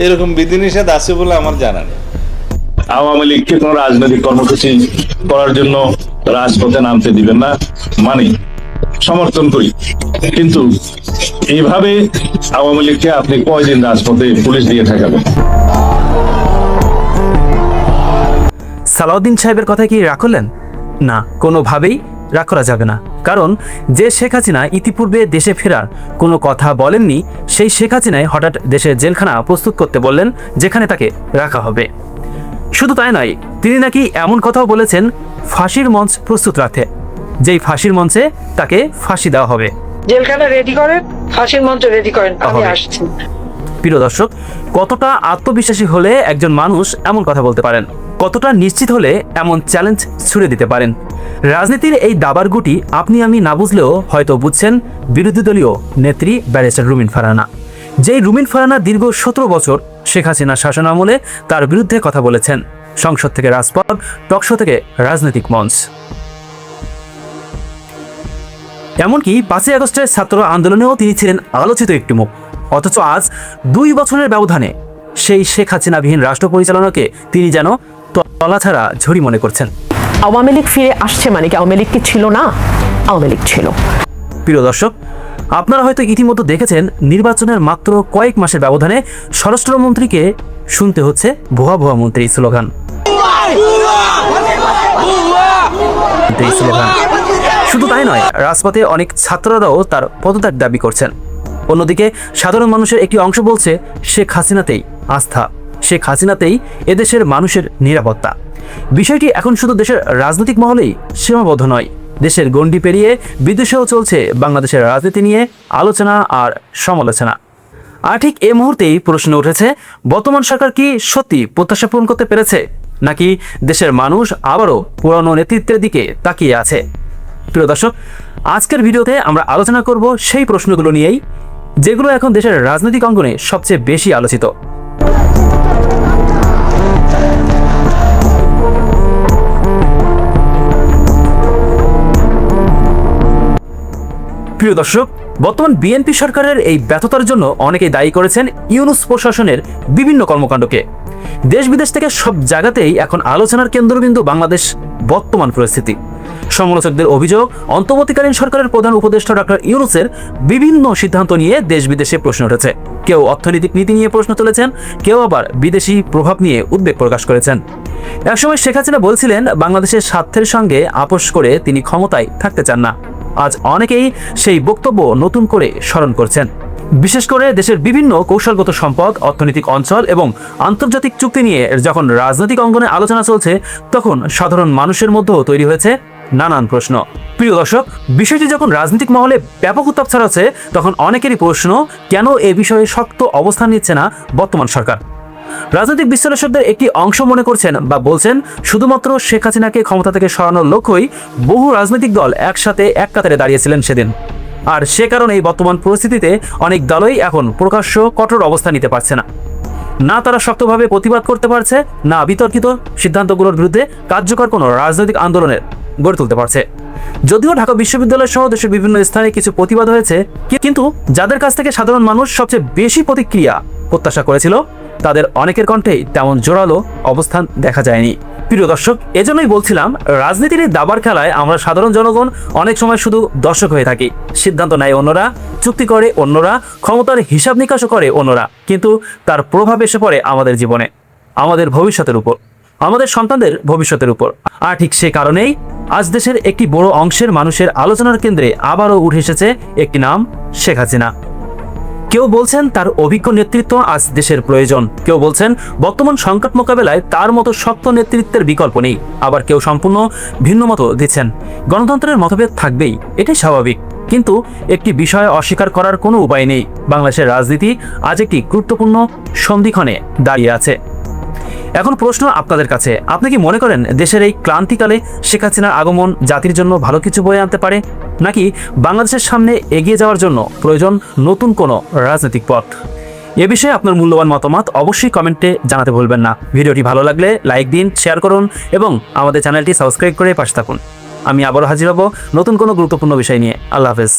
এরকম বিধিনিষেধ আছে বলে আমার জানা নেই। আওয়ামী লীগকে কোন রাজনৈতিক কর্মসূচি করার জন্য রাজপথে নামতে দিবেন না, মানে সমর্থন করি, কিন্তু এইভাবে আওয়ামী লীগকে আপনি কয়দিন রাজপথে পুলিশ দিয়ে ঠেকাবেন? সালাউদ্দিন সাহেবের কথা কি রাগ করলেন? না, কোনোভাবেই রাগ করা যাবে না। কারণ যে শেখ হাসিনা ইতিপূর্বে দেশে ফেরার কোনো কথা বলেননি, সেই শেখ হাসিনাই হঠাৎ দেশের জেলখানা প্রস্তুত করতে বললেন যেখানে তাকে রাখা হবে। শুধু তাই নয়, তিনি নাকি এমন কথাও বলেছেন ফাঁসির মঞ্চ প্রস্তুত রাখতে, যেই ফাঁসির মঞ্চে তাকে ফাঁসি দেওয়া হবে। জেলখানা রেডি করেন, ফাঁসির মঞ্চ রেডি করেন, আমি আসছি। প্রিয় দর্শক, কতটা আত্মবিশ্বাসী হলে একজন মানুষ এমন কথা বলতে পারেন? কতটা নিশ্চিত হলে এমন চ্যালেঞ্জ ছুড়ে দিতে পারেন? রাজনীতির এই দাবার গুটি আপনি আমি না বুঝলেও হয়তো বুঝছেন বিরোধী দলীয় নেত্রী ব্যারিস্টার রুমিন ফারহানা। যেই রুমিন ফারহানা দীর্ঘ 17 বছর শেখ হাসিনা শাসনামলে তার বিরুদ্ধে কথা বলেছেন, সংসদ থেকে রাজপথ, টকশো থেকে রাজনৈতিক মঞ্চ, এমনকি 5ই আগস্টের ছাত্র আন্দোলনেও তিনি ছিলেন আলোচিত একটি মুখ। অথচ আজ 2 বছরের ব্যবধানে সেই শেখ হাসিনাবিহীন রাষ্ট্র পরিচালনাকে তিনি যেন তলাছাড়া ঝুড়ি মনে করছেন। আওয়ামী লীগ ফিরে আসছে মানে কি আওয়ামী লীগ কি ছিল না? আওয়ামী লীগ ছিল। প্রিয় দর্শক, আপনারা হয়তো ইতিমধ্যে দেখেছেন স্লোগানের মাত্র কয়েক মাসের ব্যবধানে স্বরাষ্ট্রমন্ত্রীকে শুনতে হচ্ছে ভুয়া ভুয়া মন্ত্রী স্লোগান। শুধু তাই নয়, রাজপথে অনেক ছাত্ররাও তার পদত্যাগ দাবি করছেন। অন্যদিকে সাধারণ মানুষের একটি অংশ বলছে শেখ হাসিনাতেই আস্থা, শেখ হাসিনাতেই এদেশের মানুষের নিরাপত্তা। বিষয়টি এখন শুধু দেশের রাজনৈতিক মহলেই সীমাবদ্ধ নয়, দেশের গণ্ডি পেরিয়ে বিদেশেও চলছে বাংলাদেশের রাজনীতি নিয়ে আলোচনা আর সমালোচনা। আর ঠিক এই মুহূর্তেই প্রশ্ন উঠেছে, বর্তমান সরকার কি সত্যি প্রত্যাশা পূরণ করতে পেরেছে, নাকি দেশের মানুষ আবারও পুরনো নেতৃত্বের দিকে তাকিয়ে আছে? প্রিয় দর্শক, আজকের ভিডিওতে আমরা আলোচনা করব সেই প্রশ্নগুলো নিয়েই, যেগুলো এখন দেশের রাজনৈতিক অঙ্গনে সবচেয়ে বেশি আলোচিত। প্রিয় দর্শক, বর্তমান বিএনপি সরকারের এই ব্যর্থতার জন্য অনেকেই দায়ী করেছেন ইউনূস প্রশাসনের বিভিন্ন কর্মকাণ্ডকে। দেশ বিদেশ থেকে সব জায়গাতেই এখন আলোচনার কেন্দ্রবিন্দু বাংলাদেশ বর্তমান পরিস্থিতি। সমালোচকদের অভিযোগ, অন্তর্বর্তীকালীন সরকারের প্রধান উপদেষ্টা ডক্টর ইউনূসের বিভিন্ন সিদ্ধান্ত নিয়ে দেশ বিদেশে প্রশ্ন উঠেছে। কেউ অর্থনৈতিক নীতি নিয়ে প্রশ্ন তুলেছেন, কেউ আবার বিদেশি প্রভাব নিয়ে উদ্বেগ প্রকাশ করেছেন। একসময় শেখ হাসিনা বলছিলেন বাংলাদেশের স্বার্থের সঙ্গে আপোষ করে তিনি ক্ষমতায় থাকতে চান না। আজ অনেকেই সেই বক্তব্য নতুন করে স্মরণ করছেন। বিশেষ করে দেশের বিভিন্ন কৌশলগত সম্পদ, অর্থনৈতিক অঞ্চল এবং আন্তর্জাতিক চুক্তি নিয়ে যখন রাজনৈতিক অঙ্গনে আলোচনা চলছে, তখন সাধারণ মানুষের মধ্যেও তৈরি হয়েছে নানান প্রশ্ন। প্রিয় দর্শক, বিষয়টি যখন রাজনৈতিক মহলে ব্যাপক উত্তাপ ছড়াচ্ছে, তখন অনেকেরই প্রশ্ন, কেন এ বিষয়ে শক্ত অবস্থান নিচ্ছে না বর্তমান সরকার? রাজনৈতিক বিশ্লেষকদের একটি অংশ মনে করছেন বা বলছেন, শুধুমাত্র শেখ হাসিনাকে ক্ষমতা থেকে সরানোর লক্ষ্যই বহু রাজনৈতিক দল একসাথে এক কাতারে দাঁড়িয়েছিলেন সেদিন। আর সে কারণেই বর্তমান পরিস্থিতিতে অনেক দলই এখন প্রকাশ্য কঠোর অবস্থান নিতে পারছে না। না তারা শক্তভাবে প্রতিবাদ করতে পারছে, না বিতর্কিত সিদ্ধান্তগুলোর বিরুদ্ধে কার্যকর কোনো রাজনৈতিক আন্দোলনের গড়ে তুলতে পারছে। যদিও ঢাকা বিশ্ববিদ্যালয় সহ দেশের বিভিন্ন স্থানে কিছু প্রতিবাদ হয়েছে, কিন্তু যাদের কাছ থেকে সাধারণ মানুষ সবচেয়ে বেশি প্রতিক্রিয়া প্রত্যাশা করেছিল, তাদের অনেকের কণ্ঠেই তেমন জোরালো অবস্থান দেখা যায়নি। প্রিয় দর্শক, এজন্যই বলছিলাম, রাজনীতির দাবার খেলায় আমরা সাধারণ জনগণ অনেক সময় শুধু দর্শক হয়ে থাকি। সিদ্ধান্ত নেয় অন্যরা, চুক্তি করে অন্যরা, ক্ষমতার হিসাব নিকাশও করে অন্যরা, কিন্তু তার প্রভাব এসে পড়ে আমাদের জীবনে, আমাদের ভবিষ্যতের উপর, আমাদের সন্তানদের ভবিষ্যতের উপর। আর ঠিক সে কারণেই আজ দেশের একটি বড় অংশের মানুষের আলোচনার কেন্দ্রে আবারও উঠে এসেছে একটি নাম, শেখ হাসিনা। কেউ বলছেন তার অভিজ্ঞ নেতৃত্ব আজ দেশের প্রয়োজন, কেউ বলছেন বর্তমান সংকট মোকাবেলায় তার মতো শক্ত নেতৃত্বের বিকল্প নেই, আবার কেউ সম্পূর্ণ ভিন্ন মত দিচ্ছেন। গণতন্ত্রের মতভেদ থাকবেই, এটাই স্বাভাবিক, কিন্তু একটি বিষয় অস্বীকার করার কোনো উপায় নেই, বাংলাদেশের রাজনীতি আজ একটি গুরুত্বপূর্ণ সন্ধিক্ষণে দাঁড়িয়ে আছে। এখন প্রশ্ন আপনাদের কাছে, আপনি কি মনে করেন দেশের এই ক্লান্তিকালে শেখ হাসিনার আগমন জাতির জন্য ভালো কিছু বয়ে আনতে পারে, নাকি বাংলাদেশের সামনে এগিয়ে যাওয়ার জন্য প্রয়োজন নতুন কোনো রাজনৈতিক পথ? এ বিষয়ে আপনার মূল্যবান মতামত অবশ্যই কমেন্টে জানাতে ভুলবেন না। ভিডিওটি ভালো লাগলে লাইক দিন, শেয়ার করুন এবং আমাদের চ্যানেলটি সাবস্ক্রাইব করে পাশে থাকুন। আমি আবারও হাজির হব নতুন কোনো গুরুত্বপূর্ণ বিষয় নিয়ে। আল্লাহ হাফেজ।